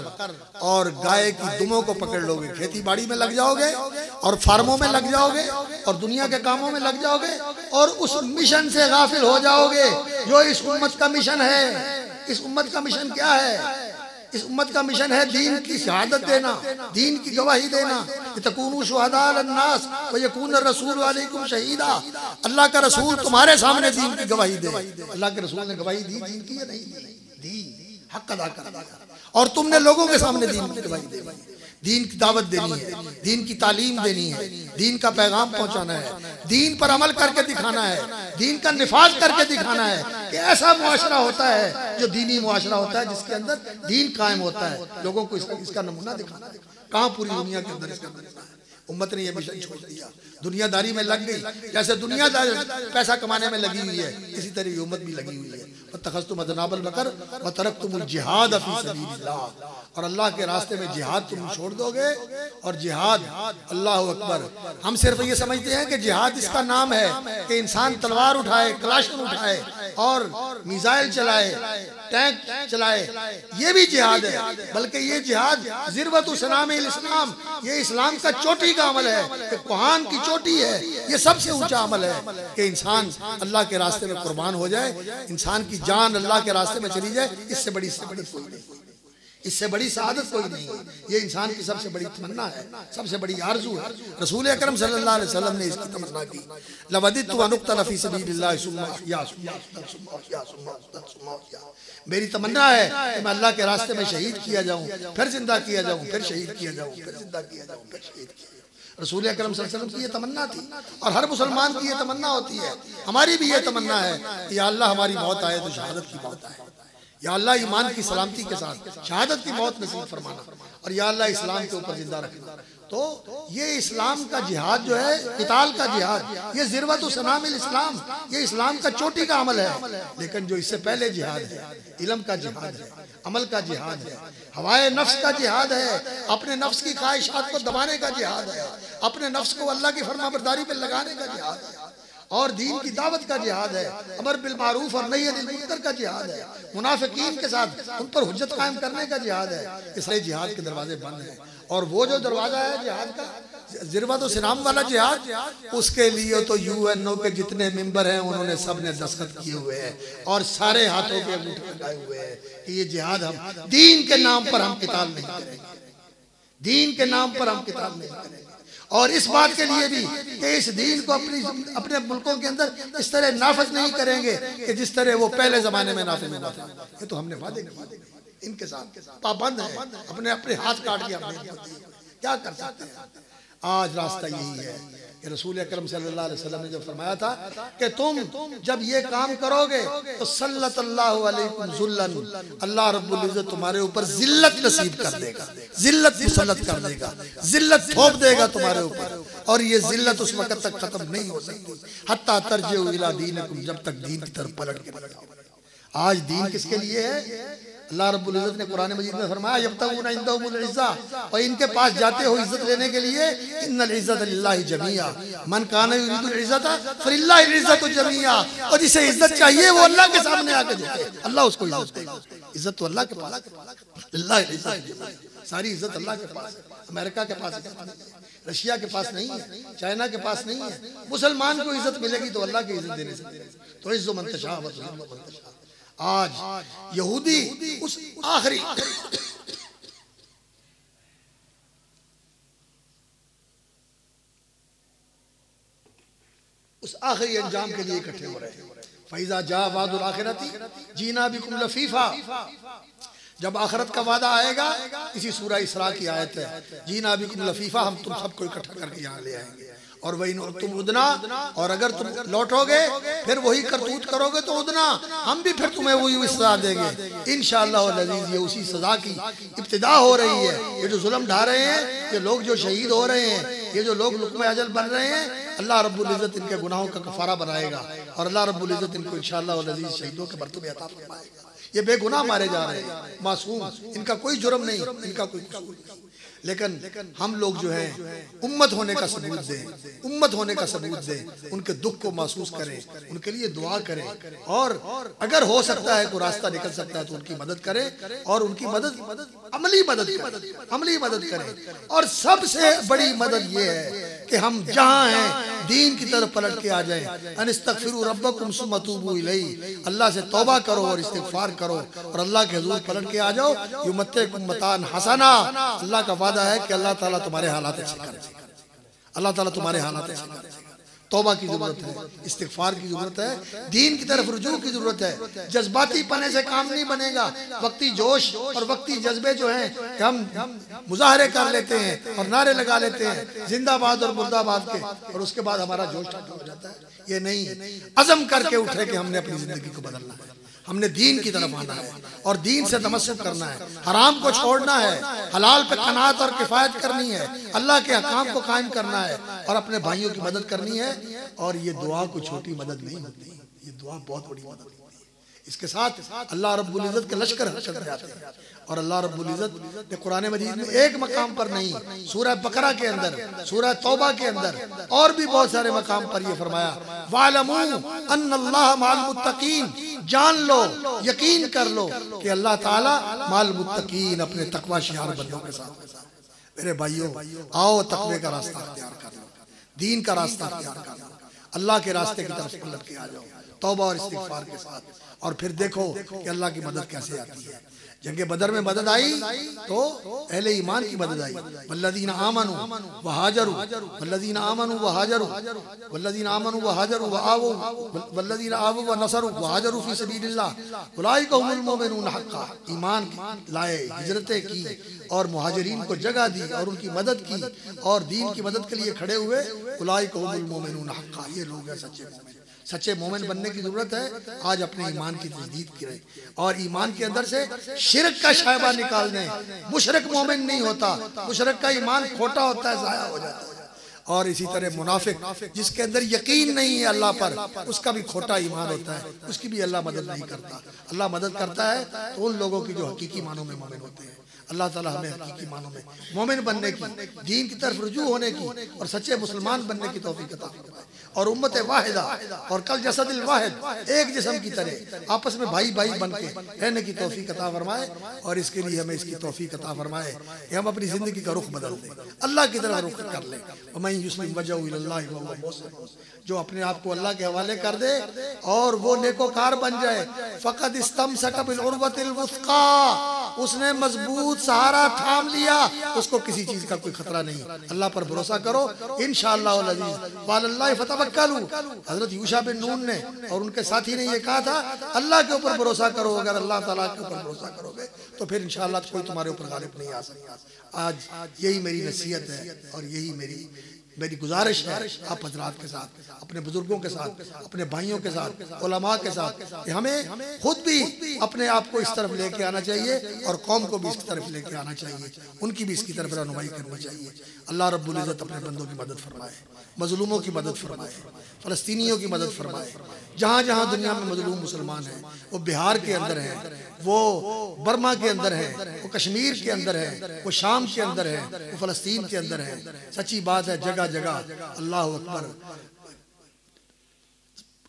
और गाय की दुमों को पकड़ लोगे, खेती बाड़ी में लग जाओगे और फार्मों में लग जाओगे और दुनिया के कामों में लग जाओगे और उस मिशन से गाफिल हो जाओगे जो इस उम्मत का मिशन है। इस उम्मत का मिशन क्या है? इस उम्मत का मिशन है दीन की शहादत देना, दीन की गवाही देना। तकूनु शुहदा अलन-नास व यकून रसूल अलैकुम शहीदा। अल्लाह का रसूल तुम्हारे सामने दीन की गवाही दे। अल्लाह के रसूल ने गवाही दी दीन की या नहीं दी? हक अदा कर, और तुमने लोगों के सामने दीन की गवाही दी। दीन की दावत देनी है, दीन की तालीम देनी है, दीन का पैगाम पहुंचाना है, दीन पर अमल करके दिखाना है, दीन का निफाज करके दिखाना है कि ऐसा मुआशरा होता है जो दीनी मुआशरा होता है, जिसके अंदर दीन कायम होता है। लोगों को इसका नमूना दिखाना है। कहाँ पूरी दुनिया के अंदर इसका नमूना है? उम्मत ने यह मिशन छोड़ दिया, दुनियादारी में लग गई। जैसे दुनियादारी पैसा कमाने में लगी हुई है, इसी तरह उम्मत भी लगी हुई है। तखस्तुम अज़नाबल बकर व तरकतुमुल जिहाद फी सबीलिल्लाह, और अल्लाह के रास्ते में जिहाद तुम छोड़ दोगे। और जिहाद, अल्लाहु अकबर, हम सिर्फ ये समझते हैं कि जिहाद इसका नाम है कि इंसान तलवार उठाए, कलाशन उठाए और मिसाइल चलाए, टैंक चलाए, ये भी जिहाद है। बल्कि ये जिहाद ज़िरवतु सनामिल इस्लाम, ये इस्लाम का चोटी का अमल है, कि कुरान की चोटी है। ये सबसे ऊंचा अमल है कि इंसान अल्लाह के रास्ते में कुर्बान हो जाए, इंसान की जान अल्लाह के रास्ते में चली जाए। इससे बड़ी कोई नहीं, इससे बड़ी सआदत कोई नहीं। ये इंसान की सबसे बड़ी तमन्ना है, सबसे बड़ी आरजू है। रसूल अकरम सल्लल्लाहु अलैहि वसल्लम ने इसकी तमन्ना की, लवदितु अन उक़्तल फी सबीलिल्लाह सुम्मा या मेरी तमन्ना है कि मैं अल्लाह के रास्ते में शहीद किया जाऊं, फिर जिंदा किया जाऊं, फिर शहीद किया जाऊं, फिर जिंदा किया जाऊं, फिर शहीद किया जाऊं। रसूल अकरम सल्लल्लाहु अलैहि वसल्लम की ये तमन्ना थी और हर मुसलमान की ये तमन्ना होती है। हमारी भी ये तमन्ना है कि या अल्लाह हमारी मौत आए तो शहादत की मौत आए, या अल्लाह ईमान की सलामती के साथ शहादत की मौत नसीब फरमाना, और या अल्लाह इस्लाम के ऊपर जिंदा रखना। तो ये इस्लाम का जिहाद जो है, किताल का जिहाद, ये ज़िरवतु सनामिल इस्लाम, ये इस्लाम का चोटी का अमल है। लेकिन जो इससे पहले जिहाद है, इल्म का जिहाद है, अमल का जिहाद है, हवाए नफ्स का जिहाद है, अपने नफ्स की ख्वाहिशात को दबाने का जिहाद है, अपने नफ्स को अल्लाह की फरमाबरदारी पे लगाने का जिहाद है, और दीन की दावत का जिहाद है, अमर बिल मारूफ और नही अनिल मुनकर का जिहाद है, मुनाफिकीन के साथ उन पर हुज्जत कायम करने का जिहाद है। इसलिए जिहाद के दरवाजे बंद हैं, और वो जो दरवाजा है जिहाद का, ज़िरवतु सनाम वाला जिहाद, उसके लिए तो UNO के जितने मेंबर हैं उन्होंने सब ने दस्तखत किए हुए हैं और सारे हाथों के अंगूठे लगाए हुए हैं कि ये जिहाद हम दीन के नाम पर हम किताल नहीं करेंगे, दीन के नाम पर हम किताल नहीं करेंगे। और इस बात के लिए भी कि इस दीन को अपने मुल्कों के अंदर इस तरह नाफिज नहीं करेंगे कि जिस तरह वो पहले जमाने में नाफिज हुआ था। ये तो हमने वादे किए, इनके साथ पाबंद है, अपने अपने हाथ काट के हमने क्या कर सकते हैं। आज रास्ता यही है कि रसूल अकरम सल्लल्लाहु अलैहि वसल्लम ने जो फरमाया था कि तुम जब ये काम करोगे तो सल्लल्लाहु अलैकुम ज़ुल्लन, अल्लाह रब्बुल इज़्ज़त तुम्हारे ऊपर जिल्लत नसीब कर देगा, जिल्लत मुसल्लत कर देगा, जिल्लत थोप देगा तुम्हारे ऊपर। और ये जिल्लत उस वक्त तक खत्म नहीं हो सकती हत्ता तर्जिउ इला दीनिकुम, जब तक दीन की तरफ पलट के जाओ। आज दीन किसके लिए है? अल्लाह रब्बुल इज्जत ने कुरान मजीद में फरमाया यब्तगूना इंदहुमुल इज्जा, और इनके पास जाते हो इज्जत लेने के लिए, इन्नल इज्जत लिल्लाहि जमीआ मन काना युरीदुल इज्जत फलिल्लाहिल इज्जतु जमीआ, और जिसे इज्जत चाहिए वो अल्लाह के सामने आके झुके, अल्लाह उसको इज्जत देगा। इज्जत तो अल्लाह के पास, लिल्लाहिल इज्जत, सारी इज्जत अल्लाह के पास है। अमेरिका के पास है, रशिया के पास नहीं है, चाइना के पास नहीं है। मुसलमान को इज्जत मिलेगी तो अल्लाह की इज्जत देने से। तो इज्जो मन तशा व तुज़िल्लु मन तशा। आज यहूदी उस आखिरी अंजाम के लिए इकट्ठे हो रहे हैं। फैज़ा जा वादुल आखिरती जीना बिकुम लफीफा, जब आखिरत का वादा आएगा, इसी सूरह इसरा की आयत है, जीना बिकुम लफीफा, हम तुम सबको इकट्ठा करके यहाँ ले आएंगे। और वही तुम उदना, और अगर तुम लौटोगे फिर वही करतूत करोगे तो उदना, हम भी फिर तुम्हें वही सजा देंगे इंशाअल्लाह अज़ीज़। ये उसी सजा की इब्तिदा हो रही है। ये जो जुल्म ढा रहे हैं, ये लोग जो शहीद हो रहे हैं, ये जो लोग लुक़्मा अजल बन रहे हैं, अल्लाह रब्बुल इज़्ज़त इनके गुनाहों का कफ़ारा बनाएगा, और अल्लाह रब्बुल इज़्ज़त इनको इंशाअल्लाह अज़ीज़ शहीदों के मर्तबे अता फरमाएगा। ये बेगुनाह मारे जा रहे हैं, मासूम, इनका कोई जुर्म नहीं, इनका कोई कसूर नहीं। लेकिन हम लोग जो है उम्मत होने का सबूत दें, उम्मत होने का सबूत दें, उनके दुख को महसूस करें, उनके लिए दुआ करें, और अगर हो सकता है कोई रास्ता निकल सकता है तो उनकी मदद करें, और उनकी मदद अमली मदद करें। और सबसे बड़ी मदद ये है कि हम जहाँ हैं दीन की तरफ पलट के आ जाएं। अनिस्तगफिरू रब्बकुम सुम्मा तूबू इलैहि, अल्लाह से तौबा करो और इस्तिगफार करो, और अल्लाह के हुजूर पलट के आ जाओ। युमत्तिकुम मतान हसना, अल्लाह का वादा है कि अल्लाह ताला तुम्हारे हालात अच्छे कर देगा, अल्लाह ताला तुम्हारे हालात अच्छे कर देगा। तौबा की जरूरत है, इस्तिगफार की जरूरत है, दीन की तरफ रुजू की जरूरत है। जज्बाती पने से काम नहीं बनेगा। वक्ती जोश और वक्ती जज्बे जो हैं कि हम मुजाहरे कर लेते हैं और नारे लगा लेते हैं जिंदाबाद और मुर्दाबाद के, और उसके बाद हमारा जोश ठंडा हो जाता है। ये नहीं, अज़म करके उठे कि हमने अपनी जिंदगी को बदलना है, हमने दीन की तरफ आना है और दीन से तमस्सुक करना है, हराम को छोड़ना है, हलाल पे कनात और किफायत करनी है, अल्लाह के अहकाम को कायम करना है, और अपने भाइयों की मदद करनी है। और ये दुआ कोई छोटी मदद नहीं होती, ये दुआ बहुत बड़ी मदद होती है। इसके साथ अल्लाह रब्बुल इज़्ज़त के लश्कर चल जाते हैं। और अल्लाह रब्बुल इज़्ज़त ने कुरान मजीद में एक मकाम पर नहीं, सूरह बकरा के अंदर, सूरह तौबा के अंदर और भी बहुत सारे मकाम पर ये फरमाया, वालमू अन्नल्लाह माल मुत्तकीन, जान लो, यकीन कर लो कि अल्लाह ताला माल मुत्तकीन, अपने तकवा शियार बंदों के साथ। मेरे भाइयों, आओ तकवे का रास्ता अख्तियार कर लो, दीन का रास्ता अख्तियार कर लो, अल्लाह के रास्ते की तरफ पलट के आ जाओ तौबा और इस्तिगफार के साथ। और फिर देखो कि अल्लाह की मदद कैसे आती है। जंगे बदर में मदद आई तो अहले ईमान की मदद आई, वल्लज़ीना आमनू व हाजरू, वल्लज़ीना आमनू व हाजरू, वल्लज़ीना आमनू व हाजरू व आवू, वल्लज़ीना आवू व नसरू व हाजरू फी सबीलिल्लाह उलाइका हुमुल मोमिनून हक्का। ईमान लाए, हिजरतें की और मुहाजिरीन को जगह दी और उनकी मदद की और दीन की मदद के लिए खड़े हुए, उलाइका हुमुल मोमिनून हक्का, ये लोग हैं सच्चे मोमिन। सच्चे मोमिन बनने की जरूरत है। आज अपने ईमान की तजदीद करें और ईमान के अंदर से शिरक का शायबा निकाल दें। मुशरिक मोमिन नहीं होता, मुशरिक का ईमान खोटा होता है, जाया हो जाता है। और इसी तरह मुनाफिक जिसके अंदर यकीन नहीं है अल्लाह पर, उसका भी खोटा ईमान होता है, उसकी भी अल्लाह मदद नहीं करता। अल्लाह मदद करता है तो उन लोगों की जो हकीकी मानों में मोमिन होते हैं। अल्लाह ताला हमें हकीकी मानों में मोमिन बनने की, दीन की तरफ रुजू होने की और सच्चे मुसलमान बनने की तौफीक अता फरमाए। और उम्मत वाहिदा और कल जसदिल वाहिद, एक जिस्म की तरह आपस में भाई भाई बन के रहने की तौफीक अता फरमाए। और इसके लिए हमें इसकी तौफीक अता फरमाए कि हम अपनी जिंदगी का रुख बदल दें, अल्लाह की तरफ रुख कर लें। वमन युस्लिम वजहहु इलल्लाहि व हुवा मुहसिन, जो अपने आप को अल्लाह के हवाले कर दे और वो नेकोकार बन जाए, फ़क़द इस्तमसक बिल उर्वतिल वुस्क़ा, उसने मजबूत सहारा थाम लिया, उसको किसी चीज का कोई खतरा नहीं। अल्लाह पर भरोसा करो, इंशाअल्लाह अल अज़ीज़ वअलल्लाहि फतवक्कलू। हजरत यूशा बिन नून ने और उनके साथी ने ये कहा था, अल्लाह के ऊपर भरोसा करो, अगर अल्लाह ताला के ऊपर भरोसा करोगे तो फिर इंशाअल्लाह कोई तुम्हारे ऊपर गालिब नहीं आ सकता। आज यही मेरी नसीहत है और यही मेरी गुजारिश है आप हजरात के साथ, अपने बुजुर्गों के साथ, अपने भाइयों के साथ, उलमा के साथ, कि हमें खुद भी अपने आप को इस तरफ लेके आना चाहिए और कौम को भी इस तरफ लेके आना चाहिए, उनकी भी इसकी तरफ रहनुमाई करनी चाहिए। अल्लाह रब्बुल इज़्ज़त अपने बंदों की मदद फरमाए, मजलूमों की मदद फरमाए, फ़लस्तीनियों की मदद फरमाए। जहाँ जहाँ दुनिया में मजलूम मुसलमान हैं, वो बिहार के अंदर हैं, वो बर्मा के अंदर है, वो कश्मीर के अंदर है, वो शाम के अंदर है, वो फ़लस्तीन के अंदर है। सच्ची बात है, जगह जगह अल्लाह अकबर।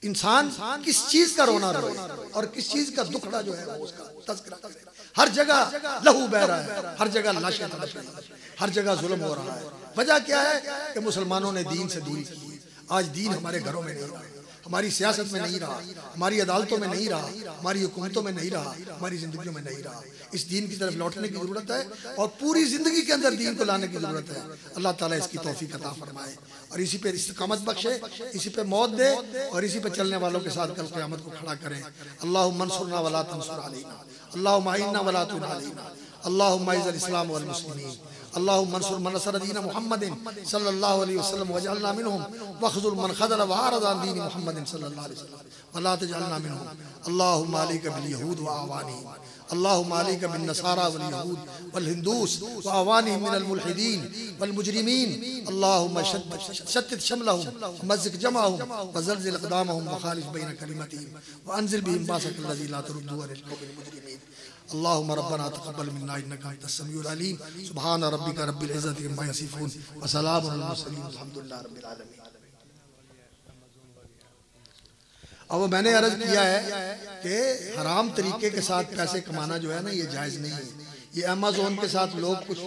इंसान किस चीज का रोना रोए और किस चीज का दुखड़ा जो है वो उसका तज़किरा करे। हर जगह लहू बह रहा है, हर जगह लाशें तड़प रही हैं, हर जगह जुल्म हो रहा है। वजह क्या है कि मुसलमानों ने दीन से दूरी की। आज दीन हमारे घरों में नहीं रहा, हमारी सियासत में नहीं रहा, हमारी अदालतों में नहीं रहा, हमारी हुकूमतों में नहीं रहा, हमारी जिंदगियों में नहीं रहा। इस दीन की तरफ लौटने की ज़रूरत है और पूरी ज़िंदगी के अंदर दीन को लाने की ज़रूरत है। अल्लाह ताला इसकी तौफीक अता फरमाए और इसी पे इस्तिकामत बख्शे, इसी पे मौत दे और इसी पे चलने वालों के साथ कल क़यामत को खड़ा करें। अल्लाहुम्मा मंसूरना वला तंसुर अलैना, अल्लाहुम्मा अइन्ना वला तु'इन अलैना, अल्लाहुम्मा इज़्ज़िल इस्लाम वल मुस्लिमीन, अल्लाहुम्मा मंसूर मन नसर दीन मुहम्मदिन सल्लल्लाहु अलैहि वसल्लम वजअलना मिनहुम वख़्ज़ुल मन ख़ज़ल व आरज़ अन दीन मुहम्मदिन सल्लल्लाहु अलैहि वसल्लम वला तजअलना मिनहुम। अल्लाहुम्मा अलैका बिल यहूद व अवानिहिम, अल्लाहुम्मा अलैका बिन नसारा वल यहूद वल हिंदूस व अवानिहिम मिनल मुल्हिदीन वल मुजरिमीन। अल्लाहुम्मा शत्तित शमलहुम मज़्ज़िक़ जमअहुम व ज़लज़िल अक़दामहुम व ख़ालिफ़ बैन कलिमतिहिम व अंज़िल बिहिम बासकल लज़ी ला तुरद्दु अनिल क़ौमिल मुजरिमीन। अल्लाहुम्मा रब्बना तक़ब्बल मिन्ना इन्नका अंतस समीउल अलीम। सुब्हान रब्बिका रब्बिल इज़्ज़ति अम्मा यसिफून व सलामुन अलल मुरसलीन वल्हम्दुलिल्लाहि रब्बिल आलमीन। अब मैंने अर्ज़ किया है कि हराम तरीके के साथ पैसे कमाना जो है ना, ये जायज़ नहीं है। ये अमेज़न के साथ लोग कुछ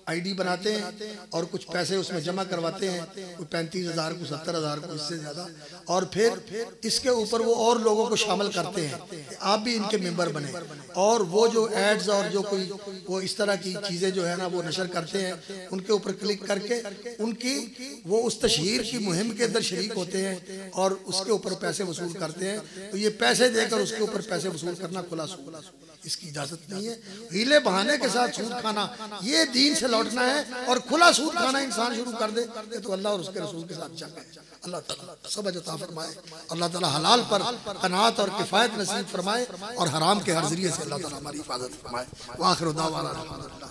आईडी बनाते हैं और कुछ पैसे उसमें जमा करवाते हैं, कोई 35,000 को 70,000 को, इससे ज़्यादा, और फिर इसके ऊपर वो और लोगों को शामिल करते हैं कि आप भी इनके मेंबर बने। और वो जो एड्स और जो कोई वो इस तरह की चीज़ें जो है ना वो नशर करते हैं, उनके ऊपर क्लिक करके उनकी वो उस तशहीर की मुहिम के अंदर शरीक होते हैं और उसके ऊपर पैसे वसूल करते हैं। तो ये पैसे देकर उसके ऊपर पैसे वसूल करना खुला सूद, इसकी इजाजत नहीं है। हीले बहाने के साथ सूद खाना, ये दीन से लौटना है। और खुला सूद खाना इंसान शुरू कर दे तो अल्लाह और उसके रसूल के साथ जंग है। अल्लाह ताला समझ अता फरमाए, अल्लाह ताला हलाल पर कनाअत और किफ़ायत नसीब फरमाए और हराम के हर जरिए से अल्लाह ताला हमारी हिफाजत फरमाए। व आखिर दावाना अल्हम्दुलिल्लाह।